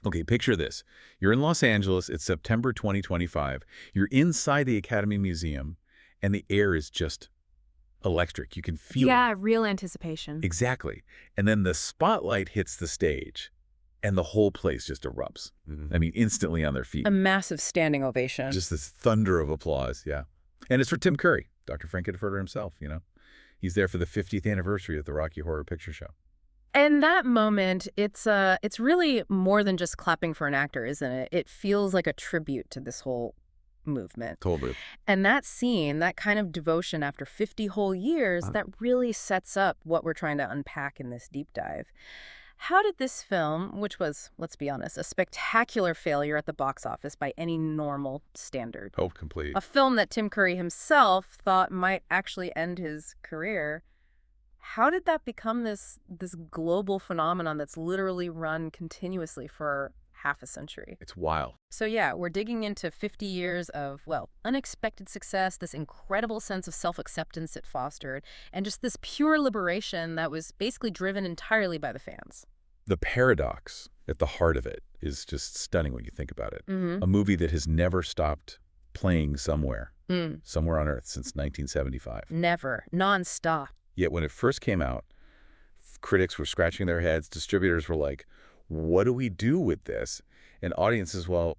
Okay, picture this. You're in Los Angeles. It's September 2025. You're inside the Academy Museum, and the air is just electric. You can feel it. Yeah, real anticipation. Exactly. And then the spotlight hits the stage, and the whole place just erupts. I mean, instantly on their feet. A massive standing ovation. Just this thunder of applause, yeah. And it's for Tim Curry, Dr. Frank-N-Furter himself, you know. He's there for the 50th anniversary of the Rocky Horror Picture Show. And that moment, it's really more than just clapping for an actor, isn't it? It feels like a tribute to this whole movement. Totally. And that scene, that kind of devotion after 50 whole years, that really sets up what we're trying to unpack in this deep dive. How did this film, which was, let's be honest, a spectacular failure at the box office by any normal standard, Oh, complete. a film that Tim Curry himself thought might actually end his career, how did that become this global phenomenon that's literally run continuously for half a century? It's wild. So yeah, we're digging into 50 years of, well, unexpected success, this incredible sense of self-acceptance it fostered, and just this pure liberation that was basically driven entirely by the fans. The paradox at the heart of it is just stunning when you think about it. Mm-hmm. A movie that has never stopped playing somewhere on Earth since 1975. Never. Non-stop. Yet when it first came out, critics were scratching their heads. Distributors were like, what do we do with this? And audiences, well,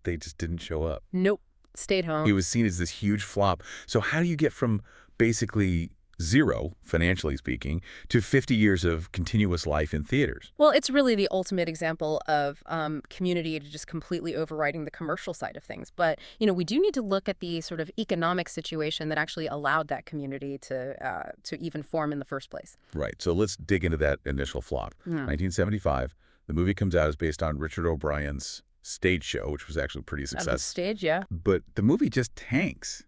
they just didn't show up. Nope. Stayed home. He was seen as this huge flop. So how do you get from basically zero, financially speaking, to 50 years of continuous life in theaters? Well, it's really the ultimate example of community just completely overriding the commercial side of things. But, you know, we do need to look at the sort of economic situation that actually allowed that community to even form in the first place. Right. So let's dig into that initial flop. 1975, the movie comes out as based on Richard O'Brien's stage show, which was actually pretty successful. Stage, yeah. But the movie just tanks.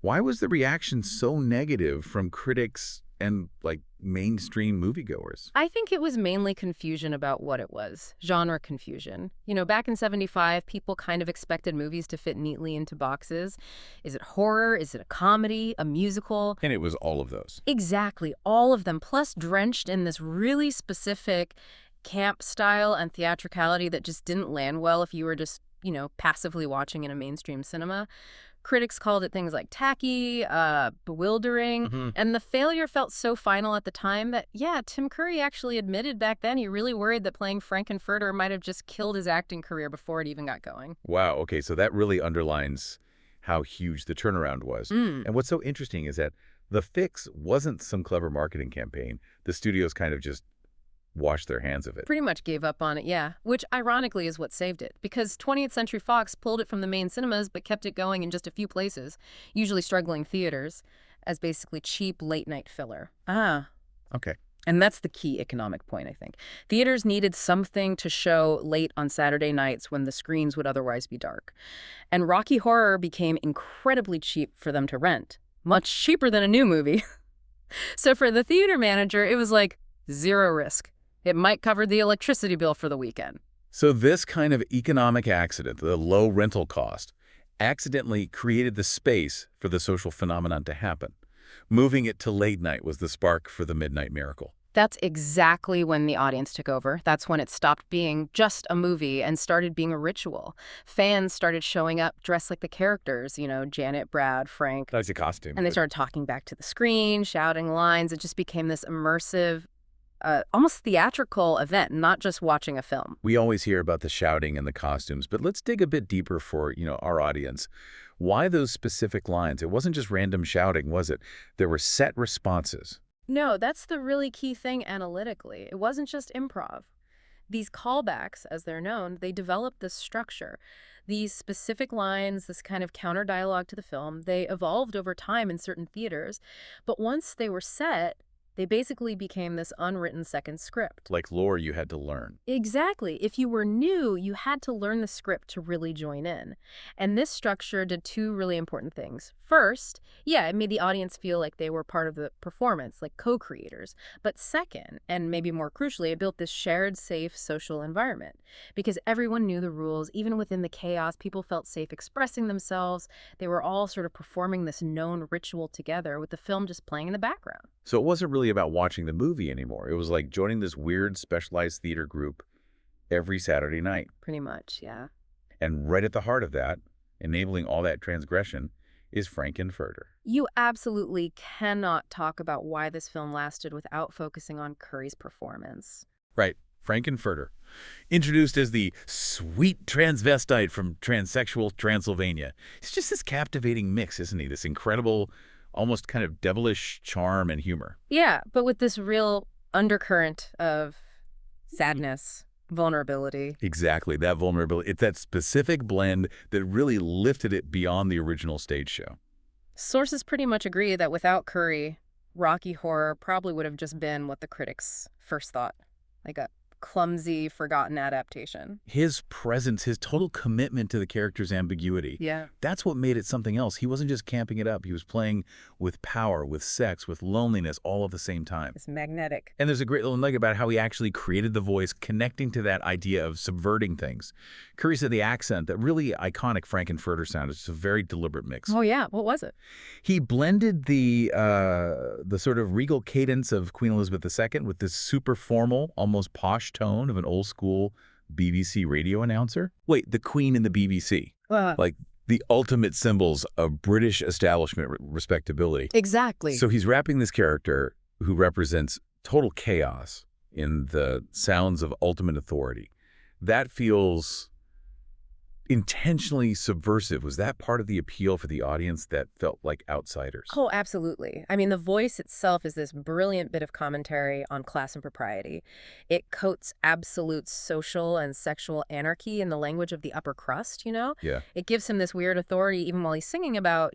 Why was the reaction so negative from critics and, like, mainstream moviegoers? I think it was mainly confusion about what it was. Genre confusion. You know, back in 75, people kind of expected movies to fit neatly into boxes. Is it horror? Is it a comedy? A musical? And it was all of those. Exactly. All of them, plus drenched in this really specific camp style and theatricality that just didn't land well if you were just, you know, passively watching in a mainstream cinema. Critics called it things like tacky, bewildering, and the failure felt so final at the time that, yeah, Tim Curry actually admitted back then he really worried that playing Frank-N-Furter might have just killed his acting career before it even got going. Wow, okay, so that really underlines how huge the turnaround was. And what's so interesting is that the fix wasn't some clever marketing campaign. The studios kind of just washed their hands of it. Pretty much gave up on it, yeah. Which, ironically, is what saved it. Because 20th Century Fox pulled it from the main cinemas but kept it going in just a few places, usually struggling theaters, as basically cheap late-night filler. Okay. And that's the key economic point, I think. Theaters needed something to show late on Saturday nights when the screens would otherwise be dark. And Rocky Horror became incredibly cheap for them to rent. Much cheaper than a new movie. So for the theater manager, it was like zero risk. It might cover the electricity bill for the weekend. So this kind of economic accident, the low rental cost, accidentally created the space for the social phenomenon to happen. Moving it to late night was the spark for the Midnight Miracle. That's exactly when the audience took over. That's when it stopped being just a movie and started being a ritual. Fans started showing up dressed like the characters, you know, Janet, Brad, Frank. That's a costume. And they started talking back to the screen, shouting lines. It just became this immersive, almost theatrical event, not just watching a film. We always hear about the shouting and the costumes, but let's dig a bit deeper for, you know, our audience. Why those specific lines? It wasn't just random shouting, was it? There were set responses. No, that's the really key thing analytically. It wasn't just improv. These callbacks, as they're known, they developed this structure. These specific lines, this kind of counter dialogue to the film, they evolved over time in certain theaters. But once they were set, they basically became this unwritten second script. Like lore you had to learn. Exactly. If you were new, you had to learn the script to really join in. And this structure did two really important things. First, yeah, it made the audience feel like they were part of the performance, like co-creators. But second, and maybe more crucially, it built this shared, safe social environment. Because everyone knew the rules. Even within the chaos, people felt safe expressing themselves. They were all sort of performing this known ritual together with the film just playing in the background. So it wasn't really about watching the movie anymore. It was like joining this weird specialized theater group every Saturday night. Pretty much, yeah. And right at the heart of that, enabling all that transgression, is Frank-N-Furter. You absolutely cannot talk about why this film lasted without focusing on Curry's performance. Right, Frank-N-Furter. Introduced as the sweet transvestite from transsexual Transylvania. He's just this captivating mix, isn't he? This incredible, almost kind of devilish charm and humor. Yeah, but with this real undercurrent of sadness, vulnerability. Exactly, that vulnerability. It's that specific blend that really lifted it beyond the original stage show. Sources pretty much agree that without Curry, Rocky Horror probably would have just been what the critics first thought, like a clumsy, forgotten adaptation. His presence, his total commitment to the character's ambiguity. Yeah. That's what made it something else. He wasn't just camping it up. He was playing with power, with sex, with loneliness, all at the same time. It's magnetic. And there's a great little nugget about how he actually created the voice, connecting to that idea of subverting things. Curry said the accent, that really iconic Frank-N-Furter sound, is just a very deliberate mix. Oh, yeah. What was it? He blended the sort of regal cadence of Queen Elizabeth II with this super formal, almost posh tone of an old-school BBC radio announcer. Wait, the Queen and the BBC. Like the ultimate symbols of British establishment respectability. Exactly. So he's wrapping this character who represents total chaos in the sounds of ultimate authority. That feels intentionally subversive. Was that part of the appeal for the audience, that felt like outsiders? Oh, absolutely. I mean, the voice itself is this brilliant bit of commentary on class and propriety. It coats absolute social and sexual anarchy in the language of the upper crust, you know? Yeah. It gives him this weird authority even while he's singing about,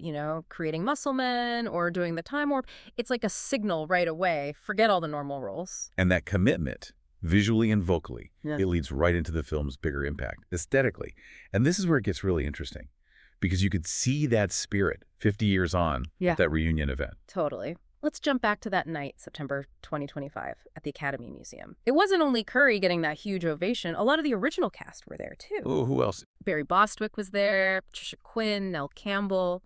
creating muscle men or doing the time warp. It's like a signal right away. Forget all the normal roles. And that commitment, visually and vocally, Yeah. it leads right into the film's bigger impact, aesthetically. And this is where it gets really interesting, because you could see that spirit 50 years on Yeah. at that reunion event. Totally. Let's jump back to that night, September 2025, at the Academy Museum. It wasn't only Curry getting that huge ovation. A lot of the original cast were there, too. Oh, who else? Barry Bostwick was there, Patricia Quinn, Nell Campbell,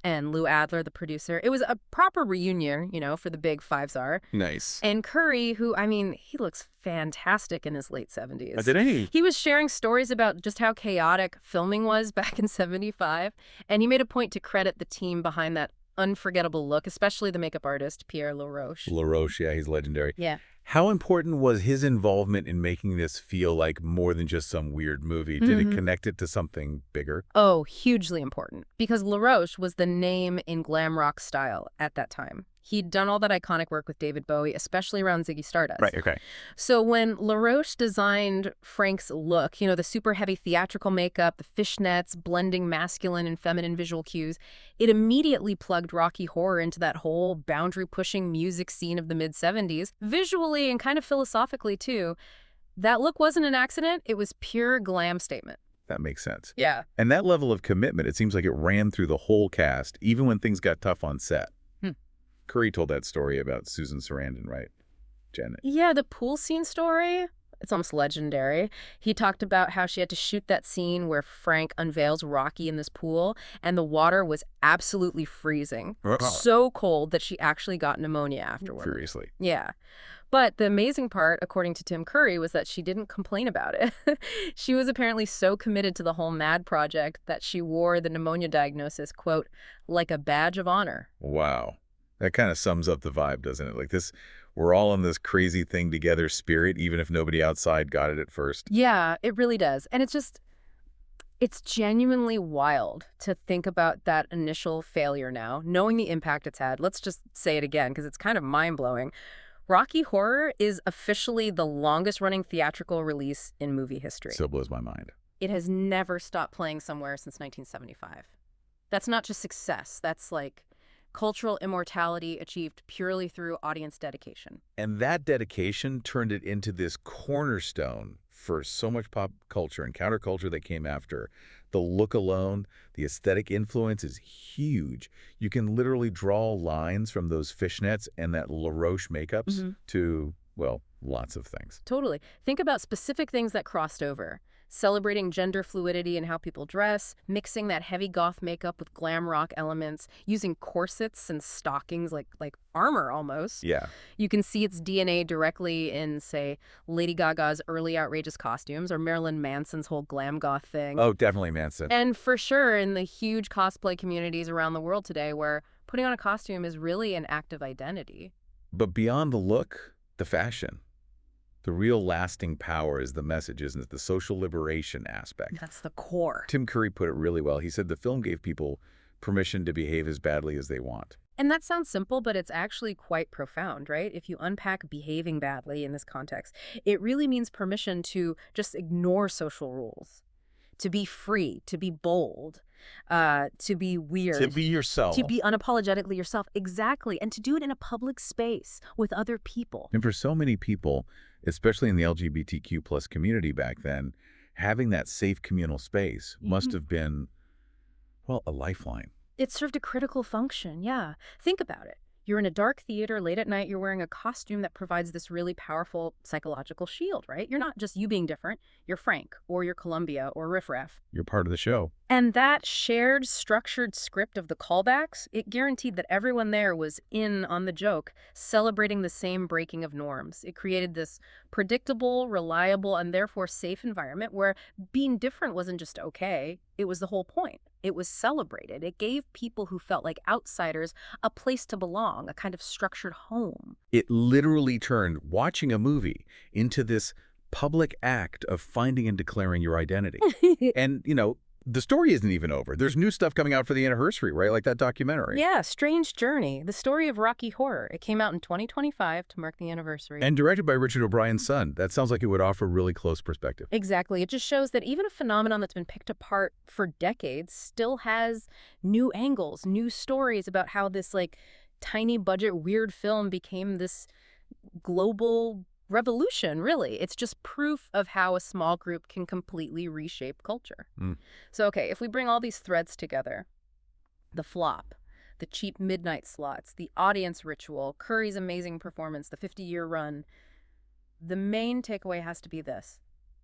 and Lou Adler, the producer. It was a proper reunion, for the big 5-star. Nice. And Curry, who, he looks fantastic in his late 70s. Did he? He was sharing stories about just how chaotic filming was back in 75, and he made a point to credit the team behind that unforgettable look, especially the makeup artist, Pierre LaRoche. LaRoche, yeah, he's legendary. Yeah. How important was his involvement in making this feel like more than just some weird movie? Did it connect it to something bigger? Oh, hugely important. Because LaRoche was the name in glam rock style at that time. He'd done all that iconic work with David Bowie, especially around Ziggy Stardust. Right, okay. So when LaRoche designed Frank's look, the super heavy theatrical makeup, the fishnets, blending masculine and feminine visual cues, it immediately plugged Rocky Horror into that whole boundary-pushing music scene of the mid-70s, visually and kind of philosophically, too. That look wasn't an accident. It was pure glam statement. That makes sense. Yeah. And that level of commitment, it seems like it ran through the whole cast, even when things got tough on set. Curry told that story about Susan Sarandon, right, Janet? Yeah, the pool scene story, it's almost legendary. He talked about how she had to shoot that scene where Frank unveils Rocky in this pool, and the water was absolutely freezing. So cold that she actually got pneumonia afterward. Furiously. Yeah. But the amazing part, according to Tim Curry, was that she didn't complain about it. She was apparently so committed to the whole MAD project that she wore the pneumonia diagnosis, quote, like a badge of honor. Wow. That kind of sums up the vibe, doesn't it? Like this, we're all in this crazy thing together spirit, even if nobody outside got it at first. Yeah, it really does. And it's genuinely wild to think about that initial failure now, knowing the impact it's had. Let's just say it again, because it's kind of mind-blowing. Rocky Horror is officially the longest-running theatrical release in movie history. Still blows my mind. It has never stopped playing somewhere since 1975. That's not just success. That's like cultural immortality achieved purely through audience dedication. And that dedication turned it into this cornerstone for so much pop culture and counterculture that came after. The look alone, the aesthetic influence is huge. You can literally draw lines from those fishnets and that LaRoche makeups to, well, lots of things. Totally. Think about specific things that crossed over. celebrating gender fluidity and how people dress, mixing that heavy goth makeup with glam rock elements, using corsets and stockings like armor almost. Yeah. You can see its DNA directly in, say, Lady Gaga's early outrageous costumes or Marilyn Manson's whole glam goth thing. Oh, definitely Manson. And for sure in the huge cosplay communities around the world today where putting on a costume is really an act of identity. But beyond the look, the fashion, the real lasting power is the message, isn't it? The social liberation aspect. That's the core. Tim Curry put it really well. He said the film gave people permission to behave as badly as they want. And that sounds simple, but it's actually quite profound, right? If you unpack behaving badly in this context, it really means permission to just ignore social rules, to be free, to be bold, to be weird. To be yourself. To be unapologetically yourself. Exactly. And to do it in a public space with other people. And for so many people, especially in the LGBTQ plus community back then, having that safe communal space must have been, well, a lifeline. It served a critical function, yeah. Think about it. You're in a dark theater late at night, you're wearing a costume that provides this really powerful psychological shield, right? You're not just you being different, you're Frank, or you're Columbia, or Riff Raff. You're part of the show. And that shared, structured script of the callbacks, it guaranteed that everyone there was in on the joke, celebrating the same breaking of norms. It created this predictable, reliable, and therefore safe environment where being different wasn't just okay, it was the whole point. It was celebrated. It gave people who felt like outsiders a place to belong, a kind of structured home. It literally turned watching a movie into this public act of finding and declaring your identity. And, the story isn't even over. There's new stuff coming out for the anniversary, right? Like that documentary. Yeah, Strange Journey, the story of Rocky Horror. It came out in 2025 to mark the anniversary. And directed by Richard O'Brien's son. That sounds like it would offer really close perspective. Exactly. It just shows that even a phenomenon that's been picked apart for decades still has new angles, new stories about how this tiny budget weird film became this global revolution, really. It's just proof of how a small group can completely reshape culture. So, okay, if we bring all these threads together, the flop, the cheap midnight slots, the audience ritual, Curry's amazing performance, the 50-year run, the main takeaway has to be this.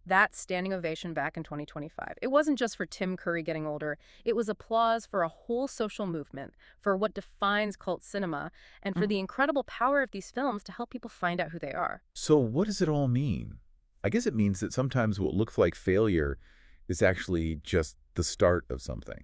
That standing ovation back in 2025. It wasn't just for Tim Curry getting older. It was applause for a whole social movement, for what defines cult cinema, and for the incredible power of these films to help people find out who they are. So what does it all mean? I guess it means that sometimes what looks like failure is actually just the start of something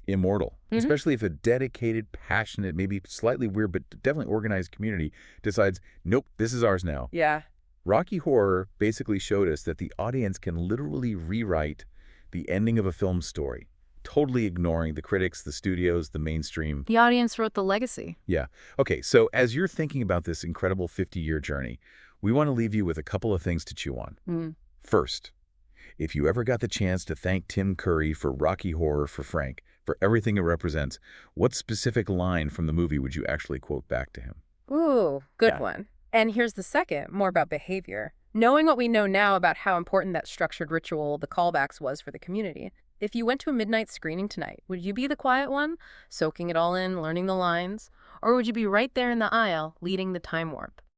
immortal, especially if a dedicated, passionate, maybe slightly weird, but definitely organized community decides, nope, this is ours now. Yeah. Rocky Horror basically showed us that the audience can literally rewrite the ending of a film story, totally ignoring the critics, the studios, the mainstream. The audience wrote the legacy. Yeah. Okay, so as you're thinking about this incredible 50-year journey, we want to leave you with a couple of things to chew on. First, if you ever got the chance to thank Tim Curry for Rocky Horror for Frank, for everything it represents, what specific line from the movie would you actually quote back to him? Ooh, good one. And here's the second, more about behavior. Knowing what we know now about how important that structured ritual, the callbacks, was for the community, if you went to a midnight screening tonight, would you be the quiet one, soaking it all in, learning the lines? Or would you be right there in the aisle, leading the time warp?